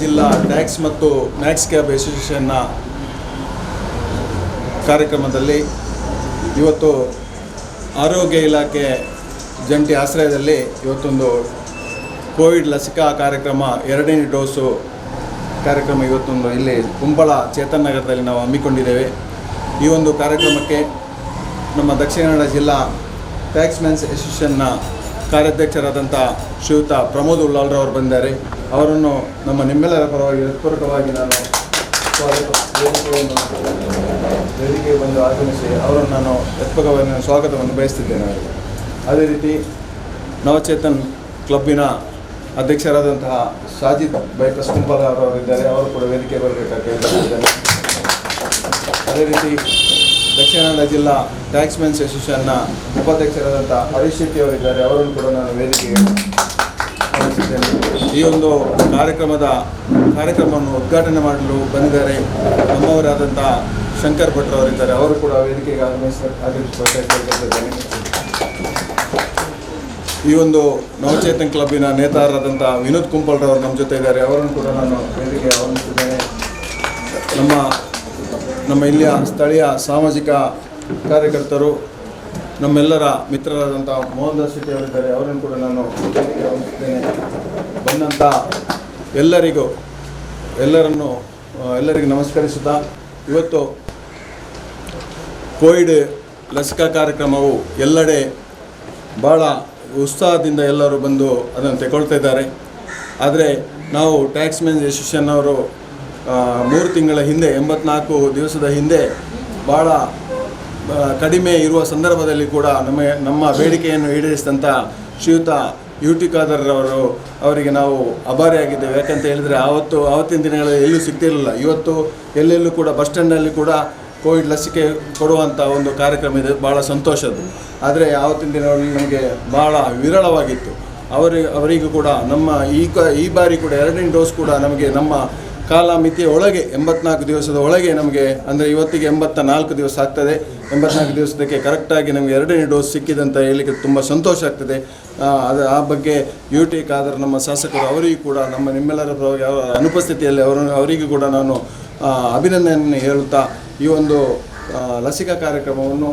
ಜಿಲ್ಲಾ ಟ್ಯಾಕ್ಸ್ ಮತ್ತು Max cab ಅಸೋಸಿಯೇಷನ್ನ ಕಾರ್ಯಕ್ರಮದಲ್ಲಿ ಇವತ್ತು ಆರೋಗ್ಯ ಇಲಾಖೆ ಜಂಟಿ ಆಶ್ರಯದಲ್ಲಿ ಇವತ್ತೊಂದು ಕೋವಿಡ್ ಲಸಿಕಾ ಕಾರ್ಯಕ್ರಮ 2ನೇ ಡೋಸು ಕಾರ್ಯಕ್ರಮ ಇವತ್ತೊಂದು ಇಲ್ಲಿ ಕುಂಬಳ ಚೇತನ್ ನಗರದಲ್ಲಿ ನಾವು ಹಮ್ಮಿಕೊಂಡಿದ್ದೇವೆ. ಈ ಒಂದು ಕಾರ್ಯಕ್ರಮಕ್ಕೆ ನಮ್ಮ ದಕ್ಷಿಣ ಕನ್ನಡ ಜಿಲ್ಲಾ ಟ್ಯಾಕ್ಸ್ ಮ್ಯಾನ್ಸ್ ಅಸೋಸಿಯೇಷನ್ನ ಕಾರ್ಯಾಧ್ಯಕ್ಷರಾದಂಥ ಶ್ರೀಯುತ ಪ್ರಮೋದ್ ಉಳ್ಳಾಲ್ರವರು ಬಂದಿದ್ದಾರೆ. ಅವರನ್ನು ನಿಮ್ಮೆಲ್ಲರ ಪರವಾಗಿ ಹೃತ್ಪೂರ್ವಕವಾಗಿ ನಾನು ವೇದಿಕೆಗೆ ಬಂದು ಆಗಮಿಸಿ ಅವರನ್ನು ನಾನು ಹೃತ್ಪೂರ್ವಕವಾಗಿ ಸ್ವಾಗತವನ್ನು ಬಯಸ್ತಿದ್ದೇನೆ. ಅದೇ ರೀತಿ ನವಚೇತನ್ ಕ್ಲಬ್ಬಿನ ಅಧ್ಯಕ್ಷರಾದಂತಹ ಸಾಜಿದ್ ಬೈಪಸ್ ಕುಂಬಳ ಅವರಿದ್ದಾರೆ. ಅವರು ಕೂಡ ವೇದಿಕೆ ಬರಬೇಕಾಗಿ ಕೇಳಿದ್ದೇನೆ. ಅದೇ ರೀತಿ ದಕ್ಷಿಣ ಕನ್ನಡ ಜಿಲ್ಲಾ ಟ್ಯಾಕ್ಸ್ ಮ್ಯಾನ್ಸ್ ಅಸೋಸಿಯೇಷನ್ನ ಉಪಾಧ್ಯಕ್ಷರಾದಂಥ ಹರೀಶ್ ಶೆಟ್ಟಿ ಅವರಿದ್ದಾರೆ. ಅವರನ್ನು ಕೂಡ ನಾನು ವೇದಿಕೆಗೆ ಕಳಿಸಿದ್ದೇನೆ. ಈ ಒಂದು ಕಾರ್ಯಕ್ರಮವನ್ನು ಉದ್ಘಾಟನೆ ಮಾಡಲು ಬಂದಿದ್ದಾರೆ ನಮ್ಮವರಾದಂಥ ಶಂಕರ್ ಭಟ್ರು ಅವರಿದ್ದಾರೆ. ಅವರು ಕೂಡ ವೇದಿಕೆಗೆ ಆಗಮಿಸಬೇಕಾಗಿದ್ದೇನೆ. ಈ ಒಂದು ನವಚೇತನ್ ಕ್ಲಬ್ಬಿನ ನೇತಾರರಾದಂಥ ವಿನೋದ್ ಕುಂಪಲ್ರವರು ನಮ್ಮ ಜೊತೆ ಇದ್ದಾರೆ. ಅವರನ್ನು ಕೂಡ ನಾನು ವೇದಿಕೆಗೆ ಆಹ್ವಾನಿಸಿದ್ದೇನೆ. ನಮ್ಮ ಇಲ್ಲಿಯ ಸ್ಥಳೀಯ ಸಾಮಾಜಿಕ ಕಾರ್ಯಕರ್ತರು ನಮ್ಮೆಲ್ಲರ ಮಿತ್ರರಾದಂಥ ಮೋಹನ್ ದಾಸ್ ಶೆಟ್ಟಿ ಅವರಿದ್ದಾರೆ. ಅವರನ್ನು ಕೂಡ ನಾನು ವೇದಿಕೆಗೆ ಆಹ್ವಾನಿಸಿದ್ದೇನೆ. ಬಂದಂಥ ಎಲ್ಲರಿಗೂ ನಮಸ್ಕರಿಸುತ್ತಾ, ಇವತ್ತು ಕೋವಿಡ್ ಲಸಿಕಾ ಕಾರ್ಯಕ್ರಮವು ಎಲ್ಲೆಡೆ ಭಾಳ ಉತ್ಸಾಹದಿಂದ ಎಲ್ಲರೂ ಬಂದು ಅದನ್ನು ತಗೊಳ್ತಾ ಇದ್ದಾರೆ. ಆದರೆ ನಾವು ಟ್ಯಾಕ್ಸ್ ಮ್ಯಾನ್ಸ್ ಅಸೋಸಿಯೇಷನ್ ಅವರು 3 ತಿಂಗಳ ಹಿಂದೆ 84 ದಿವಸದ ಹಿಂದೆ ಭಾಳ ಕಡಿಮೆ ಇರುವ ಸಂದರ್ಭದಲ್ಲಿ ಕೂಡ ನಮ್ಮ ಬೇಡಿಕೆಯನ್ನು ಈಡೇರಿಸಿದಂಥ ಶ್ರೀಯುತ UT ಖಾದರ್ ಅವರಿಗೆ ನಾವು ಆಭಾರಿಯಾಗಿದ್ದೇವೆ. ಯಾಕಂತ ಹೇಳಿದರೆ ಆವತ್ತಿನ ದಿನಗಳಲ್ಲಿ ಎಲ್ಲೂ ಸಿಗ್ತಿರಲಿಲ್ಲ. ಇವತ್ತು ಎಲ್ಲೆಲ್ಲೂ ಕೂಡ ಬಸ್ ಸ್ಟ್ಯಾಂಡಲ್ಲಿ ಕೂಡ ಕೋವಿಡ್ ಲಸಿಕೆ ಕೊಡುವಂಥ ಒಂದು ಕಾರ್ಯಕ್ರಮ ಇದೆ, ಭಾಳ ಸಂತೋಷದ್ದು. ಆದರೆ ಆವತ್ತಿನ ದಿನಗಳಲ್ಲಿ ನಮಗೆ ಭಾಳ ವಿರಳವಾಗಿತ್ತು. ಅವರಿಗೂ ಕೂಡ ಈ ಬಾರಿ ಕೂಡ 2ನೇ ಡೋಸ್ ಕೂಡ ನಮಗೆ ನಮ್ಮ ಕಾಲಮಿತಿಯ ಒಳಗೆ 84 ದಿವಸದ ಒಳಗೆ ನಮಗೆ, ಅಂದರೆ ಇವತ್ತಿಗೆ 84 ದಿವಸ ಆಗ್ತದೆ. 84 ದಿವಸಕ್ಕೆ ಕರೆಕ್ಟಾಗಿ ನಮಗೆ 2ನೇ ಡೋಸ್ ಸಿಕ್ಕಿದಂತ ಹೇಳಲಿಕ್ಕೆ ತುಂಬ ಸಂತೋಷ ಆಗ್ತದೆ. ಆ ಬಗ್ಗೆ UT ಖಾದರ್ ನಮ್ಮ ಶಾಸಕರು ಅವರಿಗೂ ಕೂಡ ನಿಮ್ಮೆಲ್ಲರ ಅನುಪಸ್ಥಿತಿಯಲ್ಲಿ ಅವರಿಗೂ ಕೂಡ ನಾನು ಅಭಿನಂದನೆ ಹೇಳುತ್ತಾ, ಈ ಒಂದು ಲಸಿಕಾ ಕಾರ್ಯಕ್ರಮವನ್ನು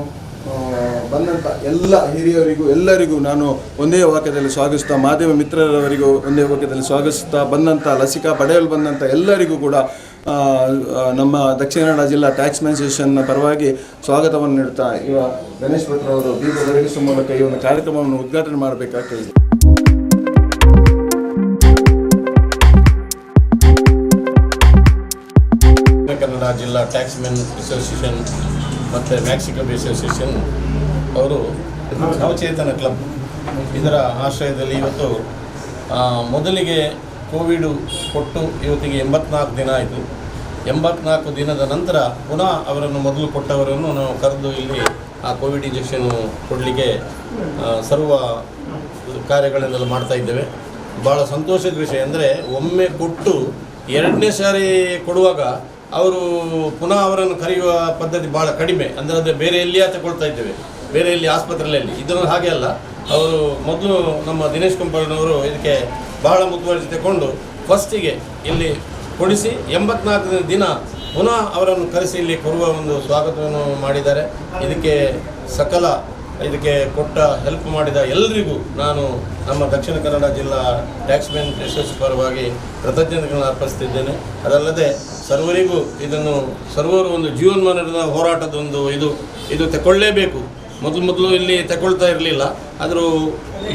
ಬಂದಂಥ ಎಲ್ಲ ಹಿರಿಯರಿಗೂ ಎಲ್ಲರಿಗೂ ನಾನು ಒಂದೇ ವಾಕ್ಯದಲ್ಲಿ ಸ್ವಾಗತಿಸ್ತಾ, ಮಾಧ್ಯಮ ಮಿತ್ರರವರಿಗೂ ಒಂದೇ ವಾಕ್ಯದಲ್ಲಿ ಸ್ವಾಗತಿಸ್ತಾ, ಲಸಿಕಾ ಪಡೆಯಲು ಬಂದಂಥ ಎಲ್ಲರಿಗೂ ಕೂಡ ನಮ್ಮ ದಕ್ಷಿಣ ಕನ್ನಡ ಜಿಲ್ಲಾ ಟ್ಯಾಕ್ಸ್ ಮ್ಯಾನ್ಸ್ ಅಸೋಸಿಯೇಷನ್ನ ಪರವಾಗಿ ಸ್ವಾಗತವನ್ನು ನೀಡುತ್ತಾ, ಗಣೇಶ್ ಭಟ್ರು ಅವರು ದೀಪ ಬೆಳಗಿಸುವ ಮೂಲಕ ಈ ಒಂದು ಕಾರ್ಯಕ್ರಮವನ್ನು ಉದ್ಘಾಟನೆ ಮಾಡಬೇಕಾಗ್ತದೆ. ಕನ್ನಡ ಜಿಲ್ಲಾ ಟ್ಯಾಕ್ಸ್ ಮ್ಯಾನ್ ಅಸೋಸಿಯೇಷನ್ ಮತ್ತು ಮ್ಯಾಕ್ಸ್ ಕ್ಯಾಬ್ ಅಸೋಸಿಯೇಷನ್ ಅವರು ನವಚೇತನ ಕ್ಲಬ್ ಇದರ ಆಶ್ರಯದಲ್ಲಿ ಇವತ್ತು ಮೊದಲಿಗೆ ಕೋವಿಡು ಕೊಟ್ಟು ಇವತ್ತಿಗೆ 84 ದಿನ ಆಯಿತು. 84 ದಿನದ ನಂತರ ಪುನಃ ಅವರನ್ನು ಮೊದಲು ಕೊಟ್ಟವರನ್ನು ನಾವು ಕರೆದು ಇಲ್ಲಿ ಆ ಕೋವಿಡ್ ಇಂಜೆಕ್ಷನ್ ಕೊಡಲಿಕ್ಕೆ ಸರ್ವ ಕಾರ್ಯಗಳನ್ನೆಲ್ಲ ಮಾಡ್ತಾ ಇದ್ದೇವೆ. ಭಾಳ ಸಂತೋಷದ ವಿಷಯ ಅಂದರೆ, ಒಮ್ಮೆ ಕೊಟ್ಟು 2ನೇ ಸಾರಿ ಕೊಡುವಾಗ ಅವರು ಪುನಃ ಅವರನ್ನು ಕರೆಯುವ ಪದ್ಧತಿ ಭಾಳ ಕಡಿಮೆ. ಅಂದರೆ ಅದು ಬೇರೆ ಎಲ್ಲಿಯೇ ತಗೊಳ್ತಾ ಇದ್ದೇವೆ, ಬೇರೆ ಎಲ್ಲಿ ಆಸ್ಪತ್ರೆಯಲ್ಲಿ. ಇದನ್ನು ಹಾಗೆ ಅಲ್ಲ, ಅವರು ಮೊದಲು ನಮ್ಮ ದಿನೇಶ್ ಕುಂಪಲ್ನವರು ಇದಕ್ಕೆ ಬಹಳ ಮುತುವರ್ಜಿ ತಗೊಂಡು ಫಸ್ಟಿಗೆ ಇಲ್ಲಿ ಕೊಡಿಸಿ 84ನೇ ದಿನ ಪುನಃ ಅವರನ್ನು ಕರೆಸಿ ಇಲ್ಲಿ ಕೊಡುವ ಒಂದು ಸ್ವಾಗತವನ್ನು ಮಾಡಿದ್ದಾರೆ. ಇದಕ್ಕೆ ಕೊಟ್ಟ ಹೆಲ್ಪ್ ಮಾಡಿದ ಎಲ್ಲರಿಗೂ ನಾನು ನಮ್ಮ ದಕ್ಷಿಣ ಕನ್ನಡ ಜಿಲ್ಲಾ ಟ್ಯಾಕ್ಸ್ ಮ್ಯಾನ್ ಅಸೋಸಿಯೇಷನ್ ಪರವಾಗಿ ಕೃತಜ್ಞತೆಗಳನ್ನು ಅರ್ಪಿಸ್ತಿದ್ದೇನೆ. ಅದಲ್ಲದೆ ಸರ್ವರಿಗೂ ಸರ್ವರು ಒಂದು ಜೀವನಮಾನದ ಹೋರಾಟದೊಂದು ಇದು ತಗೊಳ್ಳೇಬೇಕು. ಮೊದಲು ಇಲ್ಲಿ ತಗೊಳ್ತಾ ಇರಲಿಲ್ಲ, ಆದರೂ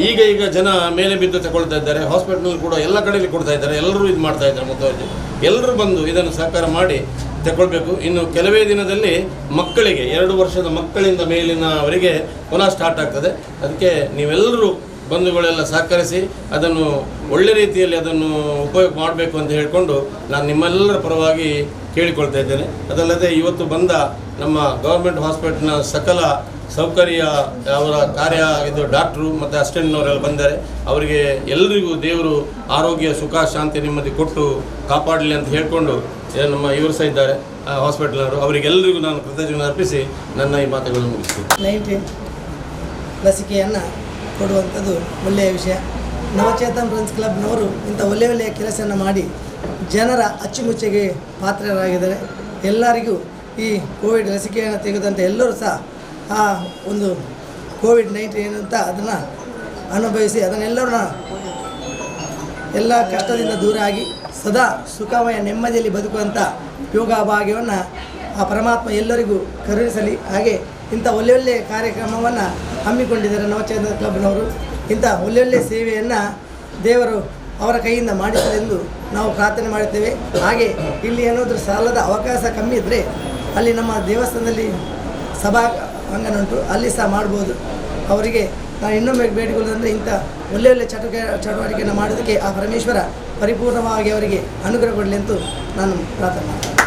ಈಗ ಜನ ಮೇಲೆ ಬಿದ್ದು ತಗೊಳ್ತಾ ಇದ್ದಾರೆ. ಹಾಸ್ಪಿಟಲ್ ಕೂಡ ಎಲ್ಲ ಕಡೆಯಲ್ಲಿ ಕೊಡ್ತಾ ಇದ್ದಾರೆ. ಎಲ್ಲರೂ ಇದು ಮಾಡ್ತಾ ಇದ್ದಾರೆ. ಮುತುವರ್ಜಿ ಎಲ್ಲರೂ ಬಂದು ಇದನ್ನು ಸಹಕಾರ ಮಾಡಿ ತಗೊಳ್ಬೇಕು. ಇನ್ನು ಕೆಲವೇ ದಿನದಲ್ಲಿ ಮಕ್ಕಳಿಗೆ 2 ವರ್ಷದ ಮಕ್ಕಳಿಂದ ಮೇಲಿನವರಿಗೆ ಪುನಃ ಸ್ಟಾರ್ಟ್ ಆಗ್ತದೆ. ಅದಕ್ಕೆ ನೀವೆಲ್ಲರೂ ಬಂಧುಗಳೆಲ್ಲ ಸಹಕರಿಸಿ ಅದನ್ನು ಒಳ್ಳೆ ರೀತಿಯಲ್ಲಿ ಅದನ್ನು ಉಪಯೋಗ ಮಾಡಬೇಕು ಅಂತ ಹೇಳಿಕೊಂಡು ನಾನು ನಿಮ್ಮೆಲ್ಲರ ಪರವಾಗಿ ಕೇಳಿಕೊಳ್ತಾ ಇದ್ದೇನೆ. ಅದಲ್ಲದೆ ಇವತ್ತು ಬಂದ ನಮ್ಮ ಗೌರ್ಮೆಂಟ್ ಹಾಸ್ಪಿಟಲ್ನ ಸಕಲ ಸೌಕರ್ಯ ಅವರ ಡಾಕ್ಟ್ರು ಮತ್ತು ಅಸಿಸ್ಟೆಂಟ್ನವರೆಲ್ಲ ಬಂದರೆ ಅವರಿಗೆ ಎಲ್ಲರಿಗೂ ದೇವರು ಆರೋಗ್ಯ ಸುಖ ಶಾಂತಿ ನೆಮ್ಮದಿ ಕೊಟ್ಟು ಕಾಪಾಡಲಿ ಅಂತ ಹೇಳಿಕೊಂಡು ನಮ್ಮ ಇವರು ಸಹ ಇದ್ದಾರೆ ಹಾಸ್ಪಿಟಲ್ನವರು, ಅವರಿಗೆಲ್ಲರಿಗೂ ನಾನು ಕೃತಜ್ಞತೆ ಅರ್ಪಿಸಿ ನನ್ನ ಈ ಮಾತುಗಳನ್ನು ಮುಗಿಸ್ತೀನಿ. 19 ಲಸಿಕೆಯನ್ನು ಕೊಡುವಂಥದ್ದು ಒಳ್ಳೆಯ ವಿಷಯ. ನವಚೇತನ್ ಫ್ರೆಂಡ್ಸ್ ಕ್ಲಬ್ನವರು ಇಂಥ ಒಳ್ಳೆಯ ಕೆಲಸವನ್ನು ಮಾಡಿ ಜನರ ಅಚ್ಚುಮೆಚ್ಚುಗೆ ಪಾತ್ರರಾಗಿದ್ದಾರೆ. ಎಲ್ಲರಿಗೂ ಈ ಕೋವಿಡ್ ಲಸಿಕೆಯನ್ನು ತೆಗೆದಂತೆ ಎಲ್ಲರೂ ಸಹ ಆ ಒಂದು ಕೋವಿಡ್-19 ಏನಂತ ಅದನ್ನು ಅನುಭವಿಸಿ ಅದನ್ನೆಲ್ಲರನ್ನ ಎಲ್ಲ ಕಷ್ಟದಿಂದ ದೂರ ಆಗಿ ಸದಾ ಸುಖಮಯ ನೆಮ್ಮದಿಯಲ್ಲಿ ಬದುಕುವಂಥ ಯೋಗ ಭಾಗ್ಯವನ್ನು ಆ ಪರಮಾತ್ಮ ಎಲ್ಲರಿಗೂ ಕರುಣಿಸಲಿ. ಹಾಗೆ ಇಂಥ ಒಳ್ಳೆಯ ಕಾರ್ಯಕ್ರಮವನ್ನು ಹಮ್ಮಿಕೊಂಡಿದ್ದಾರೆ ನವಚೇತನ ಕ್ಲಬ್ನವರು. ಇಂಥ ಒಳ್ಳೆಯ ಸೇವೆಯನ್ನು ದೇವರು ಅವರ ಕೈಯಿಂದ ಮಾಡಿಸಲೆಂದು ನಾವು ಪ್ರಾರ್ಥನೆ ಮಾಡುತ್ತೇವೆ. ಹಾಗೆ ಇಲ್ಲಿ ಏನಾದರೂ ಸಾಲದ ಅವಕಾಶ ಕಮ್ಮಿ ಇದ್ದರೆ ಅಲ್ಲಿ ನಮ್ಮ ದೇವಸ್ಥಾನದಲ್ಲಿ ಸಭಾ ಅಂಗನ ಉಂಟು, ಅಲ್ಲಿ ಸಹ ಮಾಡ್ಬೋದು. ಅವರಿಗೆ ನಾನು ಇನ್ನೊಮ್ಮೆ ಬೇಡಿಕೊಳ್ಳೋದಂದರೆ ಇಂಥ ಒಳ್ಳೆಯ ಚಟುವಟಿಕೆಯನ್ನು ಮಾಡೋದಕ್ಕೆ ಆ ಪರಮೇಶ್ವರ ಪರಿಪೂರ್ಣವಾಗಿ ಅವರಿಗೆ ಅನುಗ್ರಹ ಕೊಡಲಿ ಅಂತ ನಾನು ಪ್ರಾರ್ಥನೆ ಮಾಡ್ತೇನೆ.